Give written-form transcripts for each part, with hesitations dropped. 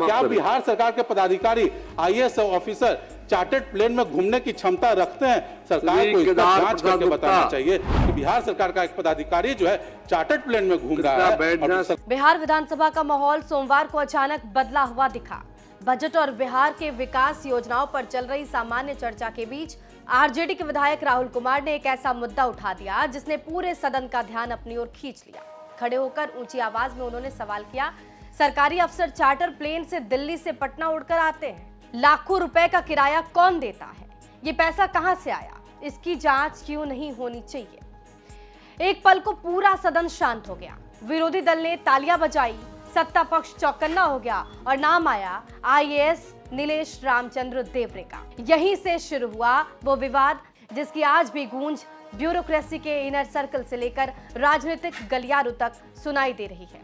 क्या बिहार सरकार के पदाधिकारी आईएएस ऑफिसर चार्टर्ड प्लेन में घूमने की क्षमता रखते हैं? सरकार को इसका जांच करके बताना चाहिए कि बिहार सरकार का एक पदाधिकारी जो है चार्टर्ड प्लेन में घूम रहा है। बिहार विधानसभा का माहौल सोमवार को अचानक बदला हुआ दिखा। बजट और बिहार के विकास योजनाओं पर चल रही सामान्य चर्चा के बीच आरजेडी के विधायक राहुल कुमार ने एक ऐसा मुद्दा उठा दिया जिसने पूरे सदन का ध्यान अपनी ओर खींच लिया। खड़े होकर ऊंची आवाज में उन्होंने सवाल किया, सरकारी अफसर चार्टर प्लेन से दिल्ली से पटना उड़कर आते हैं, लाखों रुपए का किराया कौन देता है, ये पैसा कहां से आया, इसकी जांच क्यों नहीं होनी चाहिए। एक पल को पूरा सदन शांत हो गया। विरोधी दल ने तालियां बजाई, सत्ता पक्ष चौकन्ना हो गया और नाम आया आईएएस नीलेश रामचंद्र देवरे का। यहीं से शुरू हुआ वो विवाद जिसकी आज भी गूंज ब्यूरोक्रेसी के इनर सर्कल से लेकर राजनीतिक गलियारों तक सुनाई दे रही है।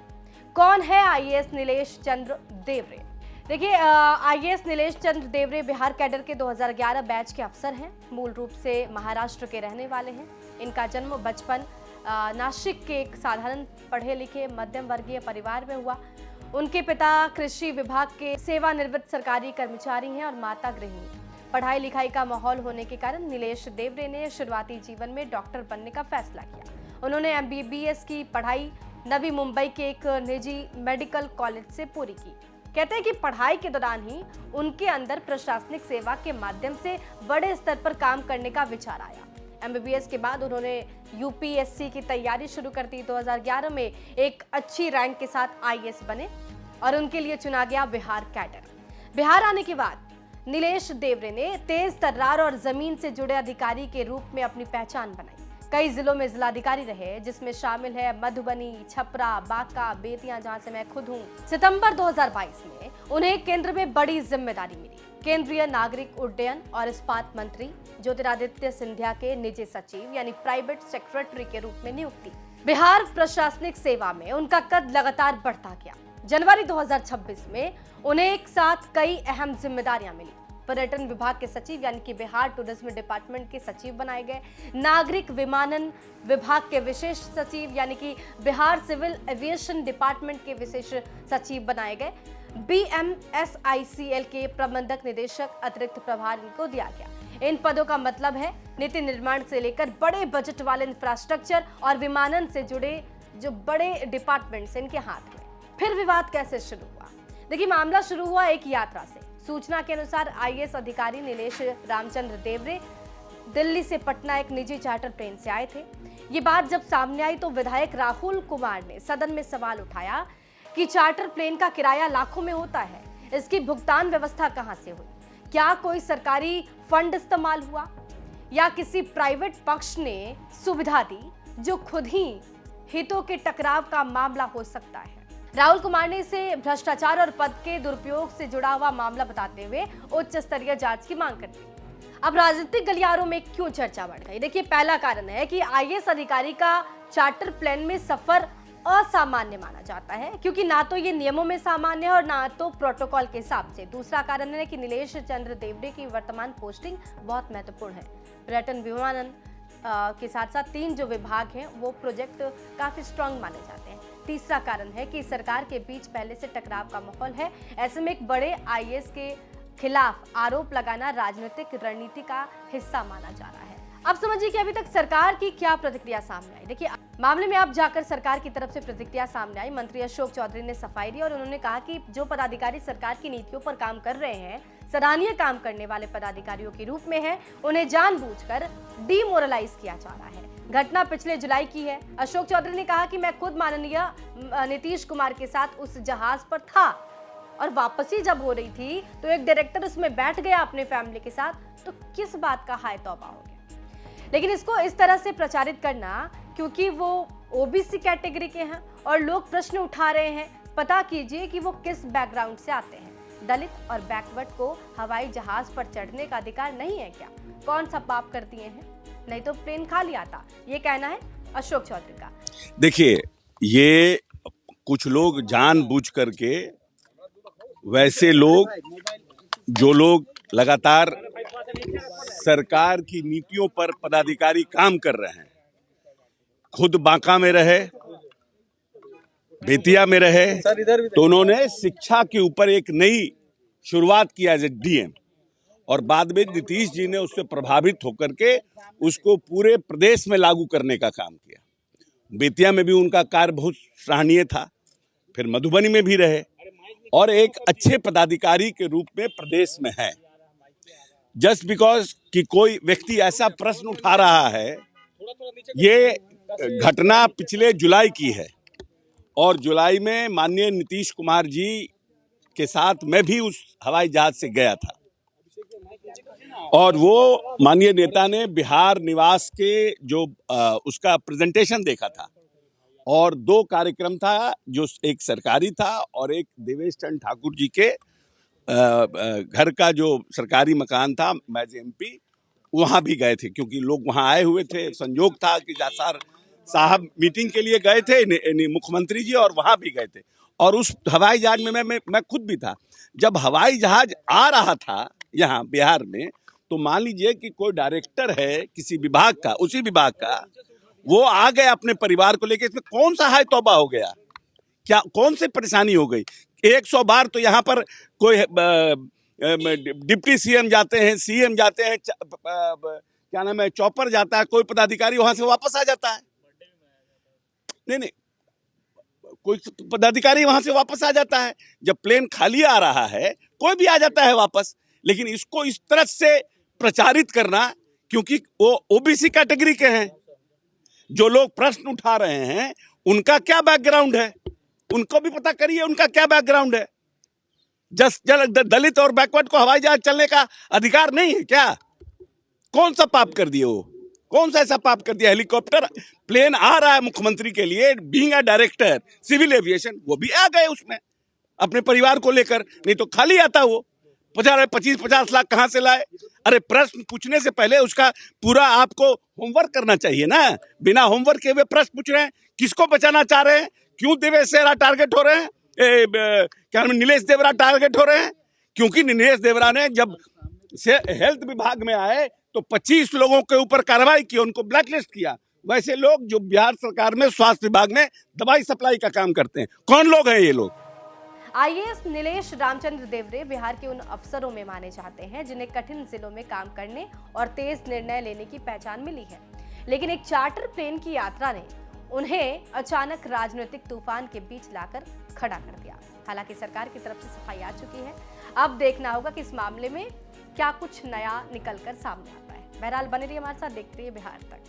कौन है आईएएस नीलेश चंद्र देवरे? देखिए, आईएएस नीलेश चंद्र देवरे बिहार कैडर के 2011 बैच के अफसर हैं। मूल रूप से महाराष्ट्र के रहने वाले हैं। इनका जन्म बचपन नासिक के एक साधारण पढ़े लिखे मध्यम वर्गीय परिवार में हुआ। उनके पिता कृषि विभाग के सेवानिवृत्त सरकारी कर्मचारी हैं और माता गृहिणी। पढ़ाई लिखाई का माहौल होने के कारण नीलेश देवरे ने शुरुआती जीवन में डॉक्टर बनने का फैसला किया। उन्होंने एमबीबीएस की पढ़ाई नवी मुंबई के एक निजी मेडिकल कॉलेज से पूरी की। कहते हैं कि पढ़ाई के दौरान ही उनके अंदर प्रशासनिक सेवा के माध्यम से बड़े स्तर पर काम करने का विचार आया। एमबीबीएस के बाद उन्होंने यूपीएससी की तैयारी शुरू कर दी। 2011 में एक अच्छी रैंक के साथ आईएएस बने और उनके लिए चुना गया बिहार कैडर। बिहार आने के बाद नीलेश देवरे ने तेज तर्रार और जमीन से जुड़े अधिकारी के रूप में अपनी पहचान बनाई। कई जिलों में जिलाधिकारी रहे, जिसमें शामिल है मधुबनी, छपरा, बांका, बेतिया, जहां से मैं खुद हूं। सितंबर 2022 में उन्हें केंद्र में बड़ी जिम्मेदारी मिली। केंद्रीय नागरिक उड्डयन और इस्पात मंत्री ज्योतिरादित्य सिंधिया के निजी सचिव यानी प्राइवेट सेक्रेटरी के रूप में नियुक्ति। बिहार प्रशासनिक सेवा में उनका कद लगातार बढ़ता गया। जनवरी 2026 में उन्हें एक साथ कई अहम जिम्मेदारियां मिली। पर्यटन विभाग के सचिव यानी कि बिहार टूरिज्म डिपार्टमेंट के सचिव बनाए गए। नागरिक विमानन विभाग के विशेष सचिव यानी कि बिहार सिविल एविएशन डिपार्टमेंट के विशेष सचिव बनाए गए। बीएमएसआईसीएल के प्रबंधक निदेशक अतिरिक्त प्रभार इनको दिया गया। इन पदों का मतलब है नीति निर्माण से लेकर बड़े बजट वाले इंफ्रास्ट्रक्चर और विमानन से जुड़े जो बड़े डिपार्टमेंट्स इनके हाथ में। फिर विवाद कैसे शुरू हुआ? देखिए, मामला शुरू हुआ एक यात्रा से। सूचना के अनुसार आईएएस अधिकारी नीलेश रामचंद्र देवरे दिल्ली से पटना एक निजी चार्टर प्लेन से आए थे। ये बात जब सामने आई तो विधायक राहुल कुमार ने सदन में सवाल उठाया कि चार्टर प्लेन का किराया लाखों में होता है, इसकी भुगतान व्यवस्था कहां से हुई? क्या कोई सरकारी फंड इस्तेमाल हुआ या किसी प्राइवेट पक्ष ने सुविधा दी जो खुद ही हितों के टकराव का मामला हो सकता है? राहुल कुमार ने इसे भ्रष्टाचार और पद के दुरुपयोग से जुड़ा हुआ मामला बताते हुए उच्च स्तरीय जांच की मांग कर दी। अब राजनीतिक गलियारों में क्यों चर्चा बढ़ गई? देखिए, पहला कारण है कि आईएएस अधिकारी का चार्टर प्लेन में सफर असामान्य माना जाता है क्योंकि ना तो ये नियमों में सामान्य है और ना तो प्रोटोकॉल के हिसाब से। दूसरा कारण है कि नीलेश चंद्र देवरे की वर्तमान पोस्टिंग बहुत महत्वपूर्ण है। पर्यटन विमानन के साथ साथ 3 जो विभाग हैं वो प्रोजेक्ट काफी स्ट्रांग माने जाते हैं। तीसरा कारण है कि सरकार के बीच पहले से टकराव का माहौल है। ऐसे में एक बड़े आईएएस के खिलाफ आरोप लगाना राजनीतिक रणनीति का हिस्सा माना जा रहा है। अब समझिए कि अभी तक सरकार की क्या प्रतिक्रिया सामने आई। देखिए, मामले में अब जाकर सरकार की तरफ से प्रतिक्रिया सामने आई। मंत्री अशोक चौधरी ने सफाई दी और उन्होंने कहा कि जो पदाधिकारी सरकार की नीतियों पर काम कर रहे हैं, सराहनीय काम करने वाले पदाधिकारियों के रूप में है, उन्हें जानबूझकर डीमोरलाइज किया जा रहा है। घटना पिछले जुलाई की है। अशोक चौधरी ने कहा कि मैं खुद माननीय नीतीश कुमार के साथ उस जहाज पर था और वापसी जब हो रही थी तो एक डायरेक्टर उसमें बैठ गया अपने फैमिली के साथ, तो किस बात का हाय तौबा हो गया। लेकिन इसको इस तरह से प्रचारित करना क्योंकि वो ओबीसी कैटेगरी के हैं और लोग प्रश्न उठा रहे हैं, पता कीजिए कि वो किस बैकग्राउंड से आते हैं। दलित और बैकवर्ड को हवाई जहाज पर चढ़ने का अधिकार नहीं है क्या? कौन सा पाप कर दिए हैं? नहीं तो प्लेन खाली आता। ये कहना है अशोक चौधरी का। देखिए, ये कुछ लोग जानबूझ करके वैसे लोग जो लोग लगातार सरकार की नीतियों पर पदाधिकारी काम कर रहे हैं, खुद बांका में रहे, बेतिया में रहे तो उन्होंने शिक्षा के ऊपर एक नई शुरुआत किया एज ए डीएम, और बाद में नीतीश जी ने उससे प्रभावित होकर के उसको पूरे प्रदेश में लागू करने का काम किया। बेतिया में भी उनका कार्य बहुत सराहनीय था, फिर मधुबनी में भी रहे और एक अच्छे पदाधिकारी के रूप में प्रदेश में है। जस्ट बिकॉज कि कोई व्यक्ति ऐसा प्रश्न उठा रहा है, ये घटना पिछले जुलाई की है और जुलाई में माननीय नीतीश कुमार जी के साथ मैं भी उस हवाई जहाज से गया था और वो माननीय नेता ने बिहार निवास के जो उसका प्रेजेंटेशन देखा था और 2 कार्यक्रम था, जो एक सरकारी था और एक देवेश चंद्र ठाकुर जी के घर का जो सरकारी मकान था मैज एमपी, वहाँ भी गए थे क्योंकि लोग वहाँ आए हुए थे। संयोग था कि जासार साहब मीटिंग के लिए गए थे मुख्यमंत्री जी, और वहाँ भी गए थे और उस हवाई जहाज में मैं खुद भी था। जब हवाई जहाज आ रहा था यहाँ बिहार में, तो मान लीजिए कि कोई डायरेक्टर है किसी विभाग का, उसी विभाग का, वो आ गए अपने परिवार को लेकर, इसमें कौन सा हाय तौबा हो गया, क्या कौन सी परेशानी हो गई। 100 बार तो यहाँ पर कोई डिप्टी सीएम जाते हैं, सीएम जाते हैं, क्या नाम है, चॉपर जाता है, कोई पदाधिकारी वहां से वापस आ जाता है। नहीं, कोई पदाधिकारी वहां से वापस आ जाता है। जब प्लेन खाली आ रहा है कोई भी आ जाता है वापस, लेकिन इसको इस तरह से प्रचारित करना, क्योंकि वो ओबीसी कैटेगरी के हैं, जो लोग प्रश्न उठा रहे हैं उनका क्या बैकग्राउंड है, उनको भी पता करिए उनका क्या बैकग्राउंड है। दलित और बैकवर्ड को हवाई जहाज चलने का अधिकार नहीं है क्या? कौन सा पाप कर दिए वो, कौन सा ऐसा पाप कर दिया? हेलीकॉप्टर प्लेन आ रहा है मुख्यमंत्री के लिए, being a director civil aviation, वो भी आ गए उसमें अपने परिवार को लेकर, नहीं तो खाली आता वो। 25-50 लाख कहां से लाए? अरे प्रश्न पूछने से पहले उसका पूरा आपको होमवर्क करना चाहिए ना। बिना होमवर्क के वे प्रश्न पूछ रहे हैं। किसको बचाना चाह रहे हैं? क्यों देवेश देवरा टारगेट हो रहे हैं? क्या नीलेश देवरा टारगेट हो रहे हैं? क्योंकि नीलेश देवरा ने जब से हेल्थ विभाग में आए तो 25 लोगों के ऊपर कार्रवाई की, उनको ब्लैकलिस्ट किया। वैसे लोग जो बिहार सरकार में स्वास्थ्य विभाग में दवाई सप्लाई का काम करते हैं, कौन लोग हैं ये लोग? आईएएस नीलेश रामचंद्र देवरे बिहार के उन अफसरों में माने जाते हैं जिन्हें कठिन जिलों में काम करने और तेज निर्णय लेने की पहचान मिली है, लेकिन एक चार्टर प्लेन की यात्रा ने उन्हें अचानक राजनीतिक तूफान के बीच लाकर खड़ा कर दिया। हालांकि सरकार की तरफ से सफाई आ चुकी है, अब देखना होगा कि इस मामले में क्या कुछ नया निकलकर सामने आता है। बहरहाल बने रहिए हमारे साथ, देखते रहिए बिहार तक।